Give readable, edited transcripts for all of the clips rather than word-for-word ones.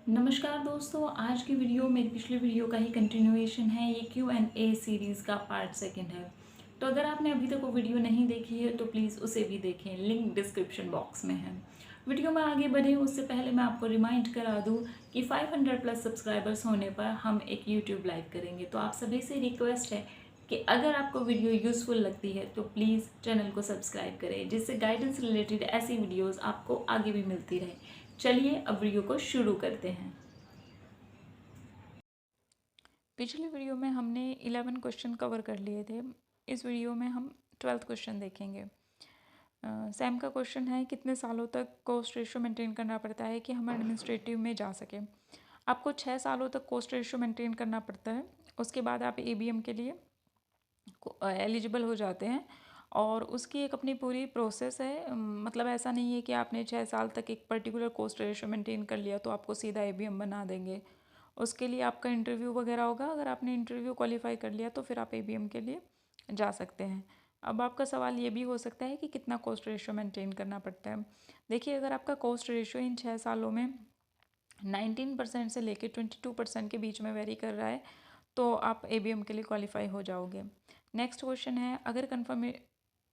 नमस्कार दोस्तों, आज की वीडियो मेरी पिछली वीडियो का ही कंटिन्यूएशन है। ये Q&A सीरीज़ का पार्ट सेकंड है। तो अगर आपने अभी तक वो वीडियो नहीं देखी है तो प्लीज़ उसे भी देखें, लिंक डिस्क्रिप्शन बॉक्स में है। वीडियो में आगे बढ़े उससे पहले मैं आपको रिमाइंड करा दूं कि 500 प्लस सब्सक्राइबर्स होने पर हम एक यूट्यूब लाइव करेंगे। तो आप सभी से रिक्वेस्ट है कि अगर आपको वीडियो यूज़फुल लगती है तो प्लीज़ चैनल को सब्सक्राइब करें, जिससे गाइडेंस रिलेटेड ऐसी वीडियोज़ आपको आगे भी मिलती रहे। चलिए अब वीडियो को शुरू करते हैं। पिछली वीडियो में हमने 11 क्वेश्चन कवर कर लिए थे। इस वीडियो में हम 12th क्वेश्चन देखेंगे। सैम का क्वेश्चन है, कितने सालों तक कॉस्ट रेशो मेंटेन करना पड़ता है कि हम एडमिनिस्ट्रेटिव में जा सकें। आपको 6 सालों तक कॉस्ट रेशो मेंटेन करना पड़ता है। उसके बाद आप एबीएम के लिए एलिजिबल हो जाते हैं और उसकी एक अपनी पूरी प्रोसेस है। मतलब ऐसा नहीं है कि आपने 6 साल तक एक पर्टिकुलर कॉस्ट रेशो मेंटेन कर लिया तो आपको सीधा एबीएम बना देंगे। उसके लिए आपका इंटरव्यू वगैरह होगा। अगर आपने इंटरव्यू क्वालिफाई कर लिया तो फिर आप एबीएम के लिए जा सकते हैं। अब आपका सवाल ये भी हो सकता है कि कितना कॉस्ट रेशो मेंटेन करना पड़ता है। देखिए, अगर आपका कॉस्ट रेशो इन 6 सालों में 19% से लेकर 22% के बीच में वेरी कर रहा है तो आप एबीएम के लिए क्वालिफाई हो जाओगे। नेक्स्ट क्वेश्चन है, अगर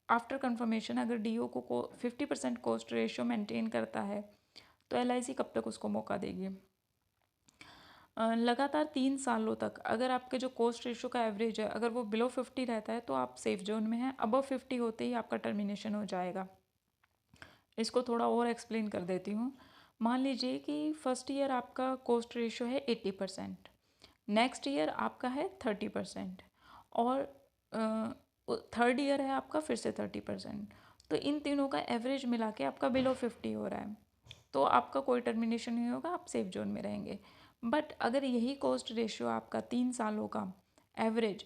आफ्टर कन्फर्मेशन अगर डीओ को 50% कॉस्ट रेशियो मेंटेन करता है तो एलआईसी कब तक उसको मौका देगी। लगातार 3 सालों तक अगर आपके जो कॉस्ट रेशियो का एवरेज है अगर वो बिलो 50 रहता है तो आप सेफ जोन में हैं। अबव 50 होते ही आपका टर्मिनेशन हो जाएगा। इसको थोड़ा और एक्सप्लेन कर देती हूँ। मान लीजिए कि फर्स्ट ईयर आपका कॉस्ट रेशियो है 80%, नेक्स्ट ईयर आपका है 30% और थर्ड ईयर है आपका फिर से 30%। तो इन तीनों का एवरेज मिला के आपका बिलो 50 हो रहा है तो आपका कोई टर्मिनेशन नहीं होगा, आप सेफ जोन में रहेंगे। बट अगर यही कॉस्ट रेशियो आपका 3 सालों का एवरेज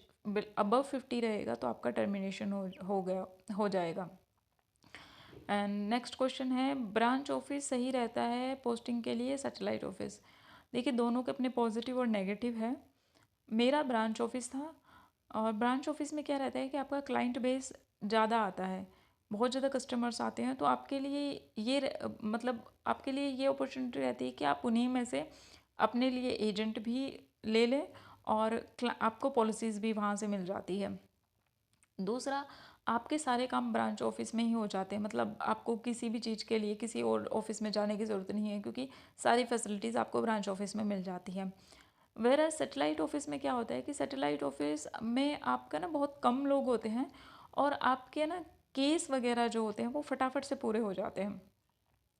अबव 50 रहेगा तो आपका टर्मिनेशन हो जाएगा। एंड नेक्स्ट क्वेश्चन है, ब्रांच ऑफिस सही रहता है पोस्टिंग के लिए सैटेलाइट ऑफिस। देखिए, दोनों के अपने पॉजिटिव और नेगेटिव है। मेरा ब्रांच ऑफिस था और ब्रांच ऑफिस में क्या रहता है कि आपका क्लाइंट बेस ज़्यादा आता है, बहुत ज़्यादा कस्टमर्स आते हैं तो आपके लिए मतलब आपके लिए ये अपॉर्चुनिटी रहती है कि आप उन्हीं में से अपने लिए एजेंट भी ले लें और आपको पॉलिसीज़ भी वहाँ से मिल जाती है। दूसरा, आपके सारे काम ब्रांच ऑफिस में ही हो जाते हैं। मतलब आपको किसी भी चीज़ के लिए किसी और ऑफिस में जाने की ज़रूरत नहीं है क्योंकि सारी फैसिलिटीज़ आपको ब्रांच ऑफिस में मिल जाती हैं। वेयर सैटेलाइट ऑफिस में क्या होता है कि सैटेलाइट ऑफिस में आपका ना बहुत कम लोग होते हैं और आपके ना केस वगैरह जो होते हैं वो फटाफट से पूरे हो जाते हैं।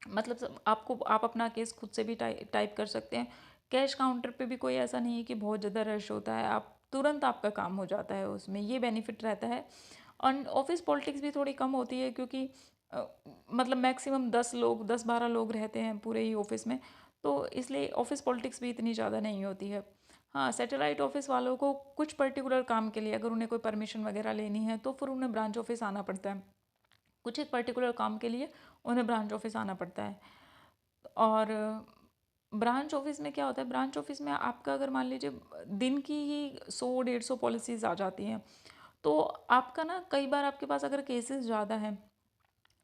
मतलब आप अपना केस खुद से भी टाइप कर सकते हैं। कैश काउंटर पे भी कोई ऐसा नहीं है कि बहुत ज़्यादा रश होता है, आप तुरंत आपका काम हो जाता है उसमें, ये बेनिफिट रहता है। और ऑफिस पॉलिटिक्स भी थोड़ी कम होती है क्योंकि अ, मतलब मैक्सिमम 10-12 लोग रहते हैं पूरे ही ऑफिस में, तो इसलिए ऑफिस पॉलिटिक्स भी इतनी ज़्यादा नहीं होती है। हाँ, सैटेलाइट ऑफिस वालों को कुछ पर्टिकुलर काम के लिए अगर उन्हें कोई परमिशन वगैरह लेनी है तो फिर उन्हें ब्रांच ऑफिस आना पड़ता है। कुछ एक पर्टिकुलर काम के लिए उन्हें ब्रांच ऑफिस आना पड़ता है। और ब्रांच ऑफिस में क्या होता है, ब्रांच ऑफिस में आपका अगर मान लीजिए दिन की ही 100-150 पॉलिसीज़ आ जाती हैं तो आपका ना कई बार आपके पास अगर केसेस ज़्यादा हैं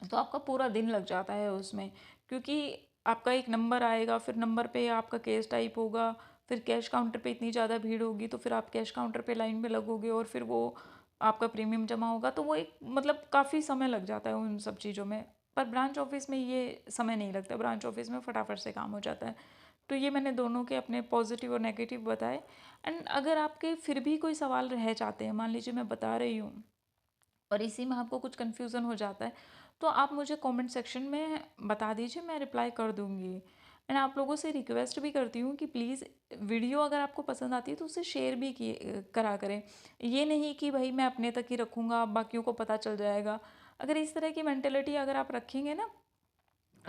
तो आपका पूरा दिन लग जाता है उसमें, क्योंकि आपका एक नंबर आएगा, फिर नंबर पे आपका केस टाइप होगा, फिर कैश काउंटर पे इतनी ज़्यादा भीड़ होगी तो फिर आप कैश काउंटर पे लाइन में लगोगे और फिर वो आपका प्रीमियम जमा होगा, तो वो एक मतलब काफ़ी समय लग जाता है उन सब चीज़ों में। पर ब्रांच ऑफिस में ये समय नहीं लगता, ब्रांच ऑफिस में फटाफट से काम हो जाता है। तो ये मैंने दोनों के अपने पॉजिटिव और नेगेटिव बताए। एंड अगर आपके फिर भी कोई सवाल रह जाते हैं, मान लीजिए मैं बता रही हूँ और इसी में आपको कुछ कन्फ्यूज़न हो जाता है तो आप मुझे कमेंट सेक्शन में बता दीजिए, मैं रिप्लाई कर दूँगी। एंड आप लोगों से रिक्वेस्ट भी करती हूँ कि प्लीज़ वीडियो अगर आपको पसंद आती है तो उसे शेयर भी किए करा करें। ये नहीं कि भाई मैं अपने तक ही रखूँगा, बाकियों को पता चल जाएगा। अगर इस तरह की मेंटेलिटी अगर आप रखेंगे ना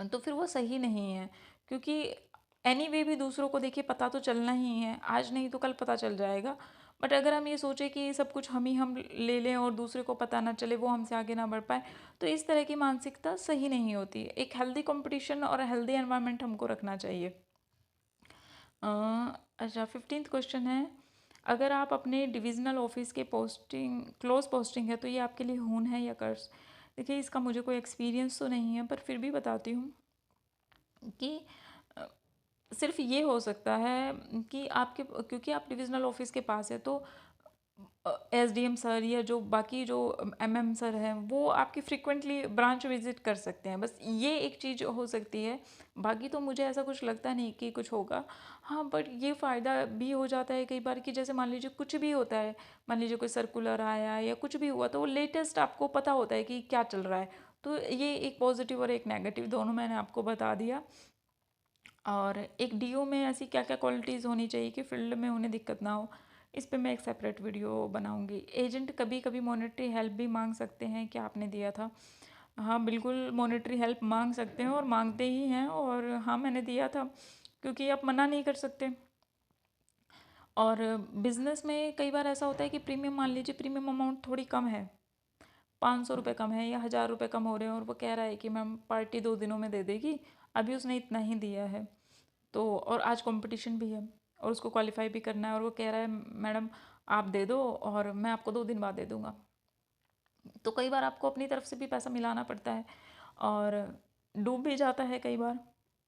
तो फिर वो सही नहीं है, क्योंकि एनीवे भी दूसरों को देखिए पता तो चलना ही है, आज नहीं तो कल पता चल जाएगा। बट अगर हम ये सोचें कि सब कुछ हम ले लें और दूसरे को पता ना चले, वो हमसे आगे ना बढ़ पाए, तो इस तरह की मानसिकता सही नहीं होती। एक हेल्दी कंपटीशन और हेल्दी एनवायरनमेंट हमको रखना चाहिए। अच्छा, 15th क्वेश्चन है, अगर आप अपने डिविजनल ऑफिस के पोस्टिंग क्लोज पोस्टिंग है तो ये आपके लिए खून है या कर्ज। देखिए, इसका मुझे कोई एक्सपीरियंस तो नहीं है पर फिर भी बताती हूँ कि सिर्फ ये हो सकता है कि आपके, क्योंकि आप डिविजनल ऑफिस के पास है, तो एसडीएम सर या जो बाकी जो एमएम सर हैं वो आपकी फ्रिक्वेंटली ब्रांच विजिट कर सकते हैं, बस ये एक चीज़ हो सकती है। बाकी तो मुझे ऐसा कुछ लगता नहीं कि कुछ होगा। हाँ, बट ये फ़ायदा भी हो जाता है कई बार कि जैसे मान लीजिए कुछ भी होता है, मान लीजिए कोई सर्कुलर आया या कुछ भी हुआ, तो वो लेटेस्ट आपको पता होता है कि क्या चल रहा है। तो ये एक पॉजिटिव और एक नेगेटिव दोनों मैंने आपको बता दिया। और एक डीओ में ऐसी क्या क्या क्वालिटीज़ होनी चाहिए कि फील्ड में उन्हें दिक्कत ना हो, इस पे मैं एक सेपरेट वीडियो बनाऊंगी। एजेंट कभी कभी मॉनेटरी हेल्प भी मांग सकते हैं, क्या आपने दिया था? हाँ बिल्कुल, मॉनेटरी हेल्प मांग सकते हैं और मांगते ही हैं, और हाँ मैंने दिया था, क्योंकि आप मना नहीं कर सकते। और बिजनेस में कई बार ऐसा होता है कि प्रीमियम, मान लीजिए प्रीमियम अमाउंट थोड़ी कम है, 500 रुपये कम है या 1000 रुपये कम हो रहे हैं, और वो कह रहा है कि मैम पार्टी 2 दिनों में दे देगी, अभी उसने इतना ही दिया है, तो और आज कंपटीशन भी है और उसको क्वालिफाई भी करना है, और वो कह रहा है मैडम आप दे दो और मैं आपको 2 दिन बाद दे दूँगा। तो कई बार आपको अपनी तरफ से भी पैसा मिलाना पड़ता है, और डूब भी जाता है कई बार।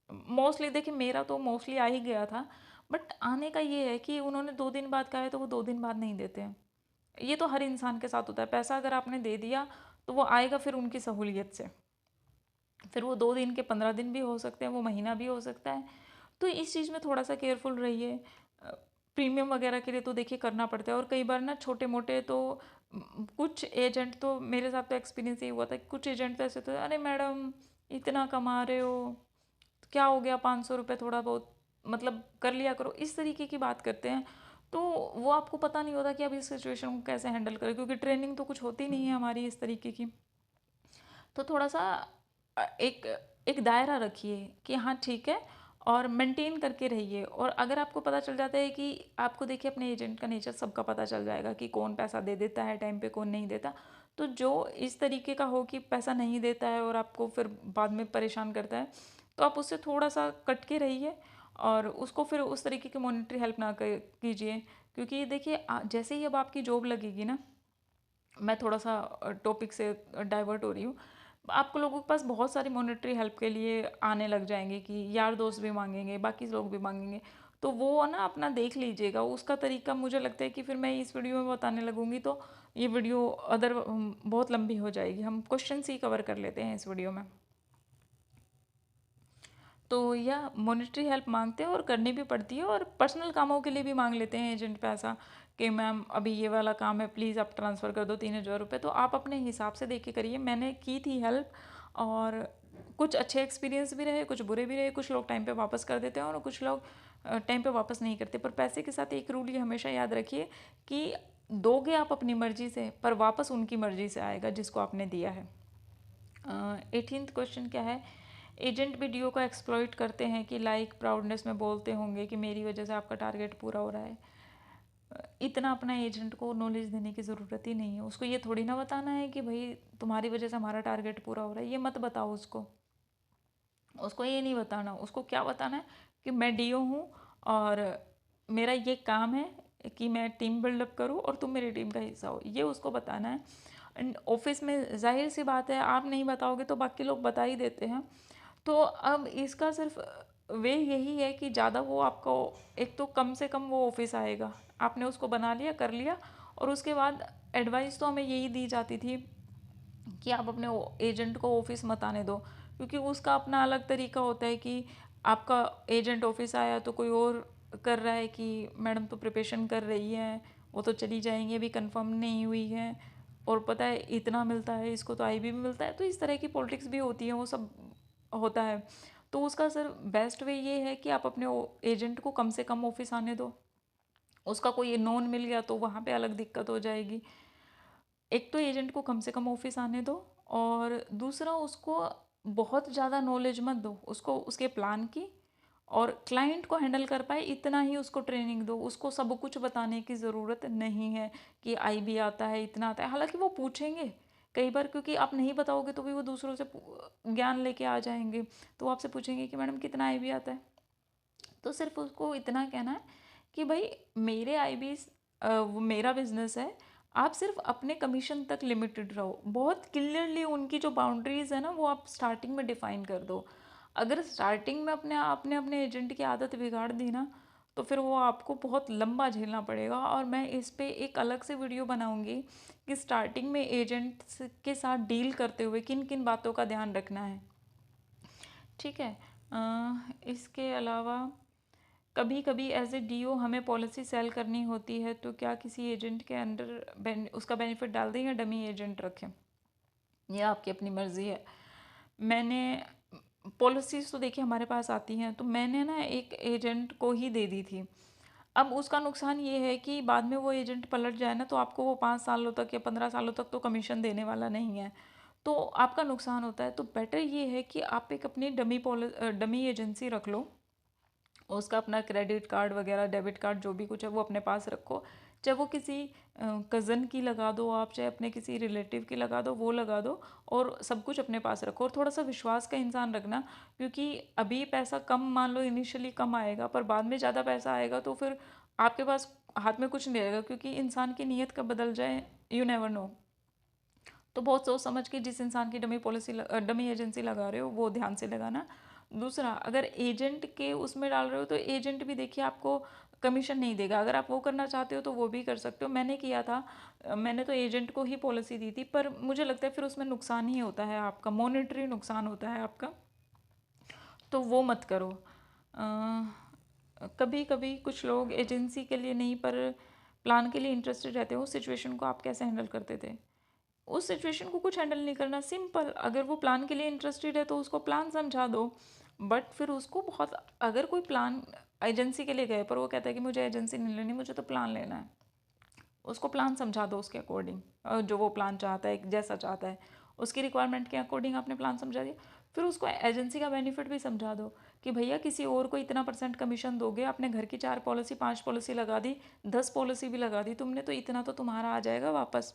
मोस्टली देखिए, मेरा तो मोस्टली आ ही गया था, बट आने का ये है कि उन्होंने 2 दिन बाद कहा है तो वो 2 दिन बाद नहीं देते हैं। ये तो हर इंसान के साथ होता है, पैसा अगर आपने दे दिया तो वो आएगा फिर उनकी सहूलियत से, फिर वो 2 दिन के 15 दिन भी हो सकते हैं, वो महीना भी हो सकता है। तो इस चीज़ में थोड़ा सा केयरफुल रहिए। प्रीमियम वगैरह के लिए तो देखिए करना पड़ता है, और कई बार ना छोटे मोटे तो कुछ एजेंट तो, मेरे साथ तो एक्सपीरियंस ये हुआ था कि कुछ एजेंट तो ऐसे थे, अरे मैडम इतना कमा रहे हो, तो क्या हो गया, 500 रुपये थोड़ा बहुत मतलब कर लिया करो, इस तरीके की बात करते हैं। तो वो आपको पता नहीं होता कि आप इस सिचुएशन को कैसे हैंडल करें, क्योंकि ट्रेनिंग तो कुछ होती नहीं है हमारी इस तरीके की। तो थोड़ा सा एक एक दायरा रखिए कि हाँ ठीक है, और मेंटेन करके रहिए। और अगर आपको पता चल जाता है कि आपको, देखिए अपने एजेंट का नेचर सबका पता चल जाएगा कि कौन पैसा दे देता है टाइम पे, कौन नहीं देता। तो जो इस तरीके का हो कि पैसा नहीं देता है और आपको फिर बाद में परेशान करता है, तो आप उससे थोड़ा सा कट के रहिए, और उसको फिर उस तरीके की मॉनिटरी हेल्प ना कीजिए। क्योंकि देखिए जैसे ही अब आपकी जॉब लगेगी ना, मैं थोड़ा सा टॉपिक से डाइवर्ट हो रही हूँ, आपको लोगों के पास बहुत सारी मॉनेटरी हेल्प के लिए आने लग जाएंगे कि यार दोस्त भी मांगेंगे, बाकी लोग भी मांगेंगे। तो वो ना अपना देख लीजिएगा उसका तरीका। मुझे लगता है कि फिर मैं इस वीडियो में बताने लगूंगी तो ये वीडियो अदर बहुत लंबी हो जाएगी, हम क्वेश्चन ही कवर कर लेते हैं इस वीडियो में। तो यह मॉनेटरी हेल्प मांगते हैं और करनी भी पड़ती है, और पर्सनल कामों के लिए भी मांग लेते हैं एजेंट पैसा कि मैम अभी ये वाला काम है, प्लीज़ आप ट्रांसफ़र कर दो 3000 रुपये। तो आप अपने हिसाब से देख के करिए। मैंने की थी हेल्प, और कुछ अच्छे एक्सपीरियंस भी रहे, कुछ बुरे भी रहे। कुछ लोग टाइम पे वापस कर देते हैं और कुछ लोग टाइम पे वापस नहीं करते। पर पैसे के साथ एक रूल ये हमेशा याद रखिए कि दोगे आप अपनी मर्ज़ी से, पर वापस उनकी मर्ज़ी से आएगा जिसको आपने दिया है। 18th क्वेश्चन क्या है? एजेंट भी डीओ का एक्सप्लॉइट करते हैं कि लाइक प्राउडनेस में बोलते होंगे कि मेरी वजह से आपका टारगेट पूरा हो रहा है। इतना अपना एजेंट को नॉलेज देने की ज़रूरत ही नहीं है। उसको ये थोड़ी ना बताना है कि भाई तुम्हारी वजह से हमारा टारगेट पूरा हो रहा है, ये मत बताओ उसको। उसको ये नहीं बताना। उसको क्या बताना है कि मैं डीओ हूँ और मेरा ये काम है कि मैं टीम बिल्डअप करूँ और तुम मेरी टीम का हिस्सा हो, ये उसको बताना है। एंड ऑफिस में जाहिर सी बात है, आप नहीं बताओगे तो बाकी लोग बता ही देते हैं। तो अब इसका सिर्फ वे यही है कि ज़्यादा वो आपको, एक तो कम से कम वो ऑफिस आएगा, आपने उसको बना लिया, कर लिया। और उसके बाद एडवाइस तो हमें यही दी जाती थी कि आप अपने एजेंट को ऑफिस मत आने दो, क्योंकि उसका अपना अलग तरीका होता है कि आपका एजेंट ऑफिस आया तो कोई और कर रहा है कि मैडम तो प्रिपरेशन कर रही है, वो तो चली जाएंगी, अभी कंफर्म नहीं हुई है, और पता है इतना मिलता है, इसको तो आईबी में मिलता है। तो इस तरह की पॉलिटिक्स भी होती है, वो सब होता है। तो उसका सर बेस्ट वे ये है कि आप अपने एजेंट को कम से कम ऑफिस आने दो। उसका कोई नॉन मिल गया तो वहाँ पे अलग दिक्कत हो जाएगी। एक तो एजेंट को कम से कम ऑफिस आने दो, और दूसरा उसको बहुत ज़्यादा नॉलेज मत दो, उसको उसके प्लान की, और क्लाइंट को हैंडल कर पाए इतना ही उसको ट्रेनिंग दो। उसको सब कुछ बताने की ज़रूरत नहीं है कि आईबी आता है, इतना आता है। हालांकि वो पूछेंगे कई बार, क्योंकि आप नहीं बताओगे तो भी वो दूसरों से ज्ञान लेके आ जाएंगे। तो वो आपसे पूछेंगे कि मैडम कितना आईबी आता है। तो सिर्फ उसको इतना कहना है कि भाई मेरे आईबी, वो मेरा बिजनेस है, आप सिर्फ अपने कमीशन तक लिमिटेड रहो। बहुत क्लियरली उनकी जो बाउंड्रीज है ना, वो आप स्टार्टिंग में डिफाइन कर दो। अगर स्टार्टिंग में आपने अपने एजेंट की आदत बिगाड़ दी ना, तो फिर वो आपको बहुत लंबा झेलना पड़ेगा। और मैं इस पे एक अलग से वीडियो बनाऊंगी कि स्टार्टिंग में एजेंट्स के साथ डील करते हुए किन किन बातों का ध्यान रखना है। ठीक है। इसके अलावा कभी कभी एज ए डीओ हमें पॉलिसी सेल करनी होती है, तो क्या किसी एजेंट के अंडर उसका बेनिफिट डाल दें या डमी एजेंट रखें, ये आपकी अपनी मर्ज़ी है। मैंने पॉलिसीज़ तो देखिए हमारे पास आती हैं, तो मैंने ना एक एजेंट को ही दे दी थी। अब उसका नुकसान ये है कि बाद में वो एजेंट पलट जाए ना, तो आपको वो 5 सालों तक या 15 सालों तक तो कमीशन देने वाला नहीं है, तो आपका नुकसान होता है। तो बेटर ये है कि आप एक अपनी डमी एजेंसी रख लो, उसका अपना क्रेडिट कार्ड वगैरह, डेबिट कार्ड, जो भी कुछ है वो अपने पास रखो। चाहे वो किसी कज़न की लगा दो आप, चाहे अपने किसी रिलेटिव की लगा दो, वो लगा दो, और सब कुछ अपने पास रखो। और थोड़ा सा विश्वास का इंसान रखना, क्योंकि अभी पैसा कम, मान लो इनिशियली कम आएगा, पर बाद में ज़्यादा पैसा आएगा तो फिर आपके पास हाथ में कुछ नहीं रहेगा, क्योंकि इंसान की नीयत कब बदल जाए, यू नेवर नो। तो बहुत सोच समझ के जिस इंसान की डमी एजेंसी लगा रहे हो वो ध्यान से लगाना। दूसरा, अगर एजेंट के उसमें डाल रहे हो तो एजेंट भी देखिए आपको कमीशन नहीं देगा। अगर आप वो करना चाहते हो तो वो भी कर सकते हो, मैंने किया था। मैंने तो एजेंट को ही पॉलिसी दी थी, पर मुझे लगता है फिर उसमें नुकसान ही होता है, आपका मॉनेटरी नुकसान होता है आपका, तो वो मत करो। कभी कभी कुछ लोग एजेंसी के लिए नहीं पर प्लान के लिए इंटरेस्टेड रहते हो, उस सिचुएशन को आप कैसे हैंडल करते थे? उस सिचुएशन को कुछ हैंडल नहीं करना, सिंपल। अगर वो प्लान के लिए इंटरेस्टेड है तो उसको प्लान समझा दो, बट फिर उसको बहुत, अगर कोई प्लान एजेंसी के लिए गए पर वो कहता है कि मुझे एजेंसी नहीं लेनी, मुझे तो प्लान लेना है, उसको प्लान समझा दो उसके अकॉर्डिंग, जो वो प्लान चाहता है, जैसा चाहता है उसकी रिक्वायरमेंट के अकॉर्डिंग आपने प्लान समझा दिया। फिर उसको एजेंसी का बेनिफिट भी समझा दो कि भैया किसी और को इतना % कमीशन दोगे, आपने घर की 4 पॉलिसी 5 पॉलिसी लगा दी, 10 पॉलिसी भी लगा दी तुमने, तो इतना तो तुम्हारा आ जाएगा वापस।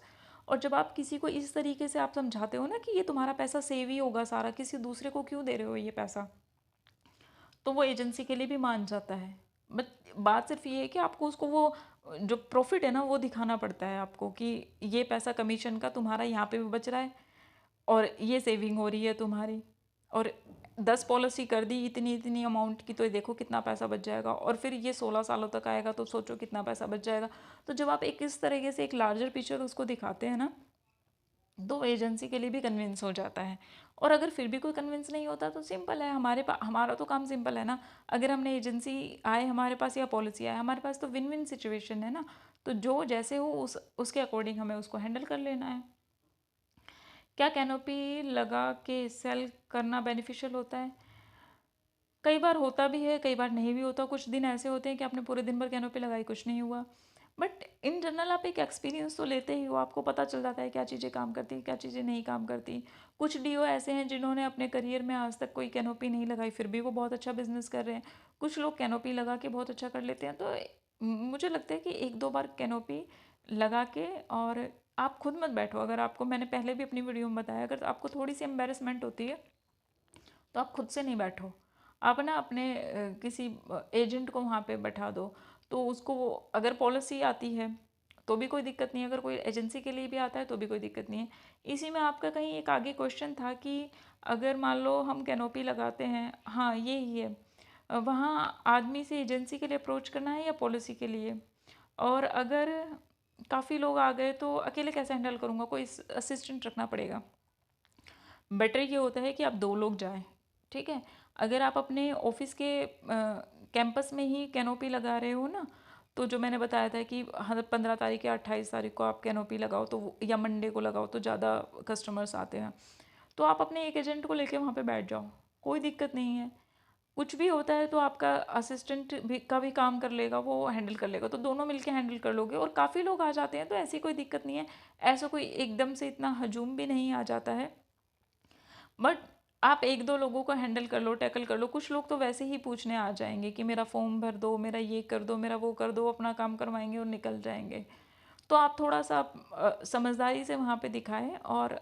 और जब आप किसी को इस तरीके से आप समझाते हो ना कि ये तुम्हारा पैसा सेव ही होगा सारा, किसी दूसरे को क्यों दे रहे हो ये पैसा, तो वो एजेंसी के लिए भी मान जाता है। बट बात सिर्फ ये है कि आपको उसको वो जो प्रॉफिट है ना वो दिखाना पड़ता है आपको, कि ये पैसा कमीशन का तुम्हारा यहाँ पे भी बच रहा है और ये सेविंग हो रही है तुम्हारी, और 10 पॉलिसी कर दी इतनी इतनी अमाउंट की, तो ये देखो कितना पैसा बच जाएगा, और फिर ये 16 सालों तक आएगा तो सोचो कितना पैसा बच जाएगा। तो जब आप एक इस तरीके से एक लार्जर पिक्चर उसको दिखाते हैं ना, तो एजेंसी के लिए भी कन्विंस हो जाता है। और अगर फिर भी कोई कन्विंस नहीं होता तो सिंपल है, हमारा तो काम सिंपल है ना। अगर हमने एजेंसी आए हमारे पास या पॉलिसी आए हमारे पास, तो विन विन सिचुएशन है ना। तो जो जैसे हो उसके अकॉर्डिंग हमें उसको हैंडल कर लेना है। क्या कैनोपी लगा के सेल करना बेनिफिशियल होता है? कई बार होता भी है, कई बार नहीं भी होता। कुछ दिन ऐसे होते हैं कि आपने पूरे दिन भर कैनोपी लगाई, कुछ नहीं हुआ, बट इन जनरल आप एक एक्सपीरियंस तो लेते ही हो, आपको पता चल जाता है क्या चीज़ें काम करती, क्या चीज़ें नहीं काम करती। कुछ डीओ ऐसे हैं जिन्होंने अपने करियर में आज तक कोई कैनोपी नहीं लगाई, फिर भी वो बहुत अच्छा बिजनेस कर रहे हैं। कुछ लोग कैनोपी लगा के बहुत अच्छा कर लेते हैं। तो मुझे लगता है कि 1-2 बार कैनोपी लगा के, और आप खुद मत बैठो। अगर आपको, मैंने पहले भी अपनी वीडियो में बताया, अगर आपको थोड़ी सी एम्बेरसमेंट होती है तो आप खुद से नहीं बैठो, आप ना अपने किसी एजेंट को वहाँ पे बैठा दो। तो उसको वो, अगर पॉलिसी आती है तो भी कोई दिक्कत नहीं है, अगर कोई एजेंसी के लिए भी आता है तो भी कोई दिक्कत नहीं है। इसी में आपका कहीं एक आगे क्वेश्चन था कि अगर मान लो हम कैनोपी लगाते हैं, हाँ ये ही है, वहाँ आदमी से एजेंसी के लिए अप्रोच करना है या पॉलिसी के लिए? और अगर काफ़ी लोग आ गए तो अकेले कैसे हैंडल करूँगा, कोई असिस्टेंट रखना पड़ेगा। बेटर ये होता है कि आप 2 लोग जाएं। ठीक है। अगर आप अपने ऑफिस के कैंपस में ही कैनोपी लगा रहे हो ना, तो जो मैंने बताया था कि हर 15 तारीख या 28 तारीख को आप कैनोपी लगाओ, तो या मंडे को लगाओ तो ज़्यादा कस्टमर्स आते हैं, तो आप अपने एक एजेंट को लेके वहाँ पे बैठ जाओ, कोई दिक्कत नहीं है। कुछ भी होता है तो आपका असिस्टेंट भी का भी काम कर लेगा, वो हैंडल कर लेगा, तो दोनों मिलके हैंडल कर लोगे। और काफ़ी लोग आ जाते हैं तो ऐसी कोई दिक्कत नहीं है, ऐसा कोई एकदम से इतना हजूम भी नहीं आ जाता है। बट आप 1-2 लोगों को हैंडल कर लो, टैकल कर लो। कुछ लोग तो वैसे ही पूछने आ जाएंगे कि मेरा फॉर्म भर दो, मेरा ये कर दो, मेरा वो कर दो, अपना काम करवाएंगे और निकल जाएंगे। तो आप थोड़ा सा समझदारी से वहाँ पे दिखाएं, और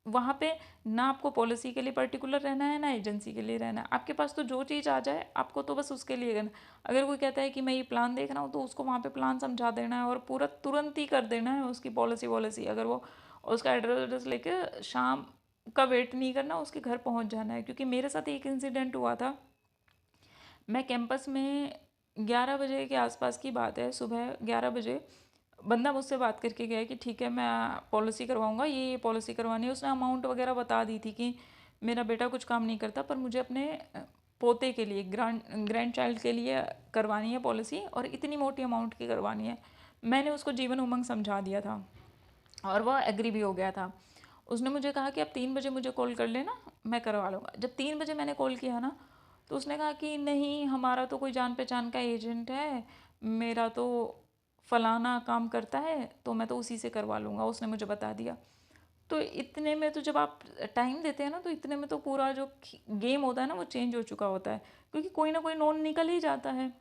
वहाँ पे ना आपको पॉलिसी के लिए पर्टिकुलर रहना है ना एजेंसी के लिए रहना है, आपके पास तो जो चीज़ आ जाए आपको तो बस उसके लिए करना। अगर कोई कहता है कि मैं ये प्लान देख रहा हूँ, तो उसको वहाँ पे प्लान समझा देना है और पूरा तुरंत ही कर देना है उसकी पॉलिसी वॉलिसी। अगर वो उसका एड्रेस लेके शाम का वेट नहीं करना, उसके घर पहुंच जाना है। क्योंकि मेरे साथ एक इंसिडेंट हुआ था, मैं कैंपस में 11 बजे के आसपास की बात है, सुबह 11 बजे बंदा मुझसे बात करके गया कि ठीक है मैं पॉलिसी करवाऊंगा, ये पॉलिसी करवानी है। उसने अमाउंट वगैरह बता दी थी कि मेरा बेटा कुछ काम नहीं करता, पर मुझे अपने पोते के लिए, ग्रैंड चाइल्ड के लिए करवानी है पॉलिसी, और इतनी मोटी अमाउंट की करवानी है। मैंने उसको जीवन उमंग समझा दिया था और वह एग्री भी हो गया था। उसने मुझे कहा कि आप 3 बजे मुझे कॉल कर लेना, मैं करवा लूँगा। जब 3 बजे मैंने कॉल किया ना, तो उसने कहा कि नहीं, हमारा तो कोई जान पहचान का एजेंट है, मेरा तो फलाना काम करता है, तो मैं तो उसी से करवा लूँगा, उसने मुझे बता दिया। तो इतने में तो जब आप टाइम देते हैं ना, तो इतने में तो पूरा जो गेम होता है ना वो चेंज हो चुका होता है। क्योंकि कोई ना कोई नोन निकल ही जाता है।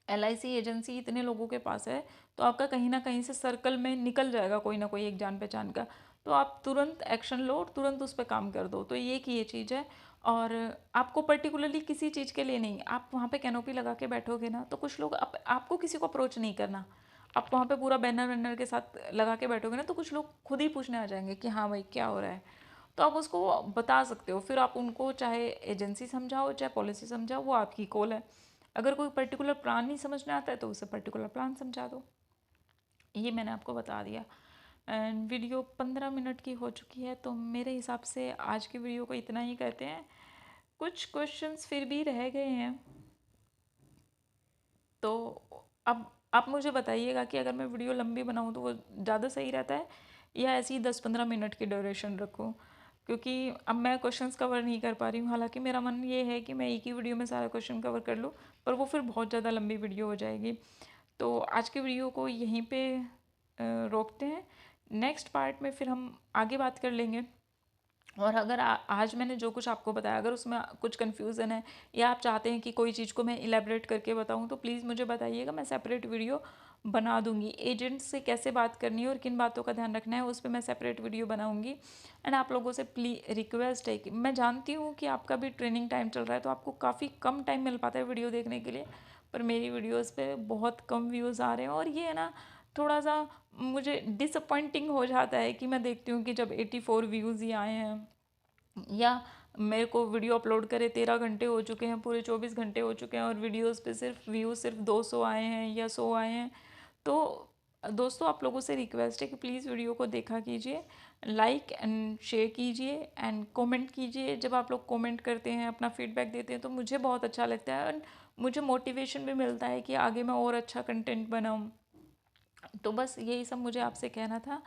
LIC एजेंसी इतने लोगों के पास है, तो आपका कहीं ना कहीं से सर्कल में निकल जाएगा कोई ना कोई एक जान पहचान का। तो आप तुरंत एक्शन लो और तुरंत उस पर काम कर दो। तो ये कि ये चीज़ है। और आपको पर्टिकुलरली किसी चीज़ के लिए नहीं, आप वहाँ पे कैनोपी लगा के बैठोगे ना, तो कुछ लोग आपको किसी को अप्रोच नहीं करना। आप वहाँ पे पूरा बैनर वैनर के साथ लगा के बैठोगे ना, तो कुछ लोग खुद ही पूछने आ जाएंगे कि हाँ भाई क्या हो रहा है। तो आप उसको बता सकते हो, फिर आप उनको चाहे एजेंसी समझाओ चाहे पॉलिसी समझाओ, वो आपकी कॉल है। अगर कोई पर्टिकुलर प्लान नहीं समझ में आता है तो उसे पर्टिकुलर प्लान समझा दो। ये मैंने आपको बता दिया। एंड वीडियो 15 मिनट की हो चुकी है, तो मेरे हिसाब से आज की वीडियो को इतना ही कहते हैं। कुछ क्वेश्चंस फिर भी रह गए हैं, तो अब आप मुझे बताइएगा कि अगर मैं वीडियो लंबी बनाऊँ तो वो ज़्यादा सही रहता है, या ऐसे ही 10-15 मिनट की ड्यूरेशन रखूँ। क्योंकि अब मैं क्वेश्चंस कवर नहीं कर पा रही हूँ। हालांकि मेरा मन ये है कि मैं एक ही वीडियो में सारा क्वेश्चन कवर कर लूँ, पर वो फिर बहुत ज़्यादा लंबी वीडियो हो जाएगी। तो आज की वीडियो को यहीं पे रोकते हैं। नेक्स्ट पार्ट में फिर हम आगे बात कर लेंगे। और अगर आज मैंने जो कुछ आपको बताया, अगर उसमें कुछ कन्फ्यूज़न है या आप चाहते हैं कि कोई चीज़ को मैं इलेबरेट करके बताऊं, तो प्लीज़ मुझे बताइएगा, मैं सेपरेट वीडियो बना दूंगी। एजेंट से कैसे बात करनी है और किन बातों का ध्यान रखना है, उस पर मैं सेपरेट वीडियो बनाऊंगी। एंड आप लोगों से रिक्वेस्ट है कि मैं जानती हूँ कि आपका भी ट्रेनिंग टाइम चल रहा है, तो आपको काफ़ी कम टाइम मिल पाता है वीडियो देखने के लिए, पर मेरी वीडियोज़ पे बहुत कम व्यूज़ आ रहे हैं। और ये है ना, थोड़ा सा मुझे डिसअपॉइंटिंग हो जाता है कि मैं देखती हूँ कि जब 84 व्यूज़ ही आए हैं, या मेरे को वीडियो अपलोड करे 13 घंटे हो चुके हैं, पूरे 24 घंटे हो चुके हैं, और वीडियोस पे सिर्फ व्यू सिर्फ 200 आए हैं या 100 आए हैं। तो दोस्तों, आप लोगों से रिक्वेस्ट है कि प्लीज़ वीडियो को देखा कीजिए, लाइक एंड शेयर कीजिए एंड कमेंट कीजिए। जब आप लोग कमेंट करते हैं, अपना फीडबैक देते हैं, तो मुझे बहुत अच्छा लगता है और मुझे मोटिवेशन भी मिलता है कि आगे मैं और अच्छा कंटेंट बनाऊँ। तो बस यही सब मुझे आपसे कहना था।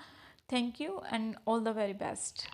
Thank you and all the very best.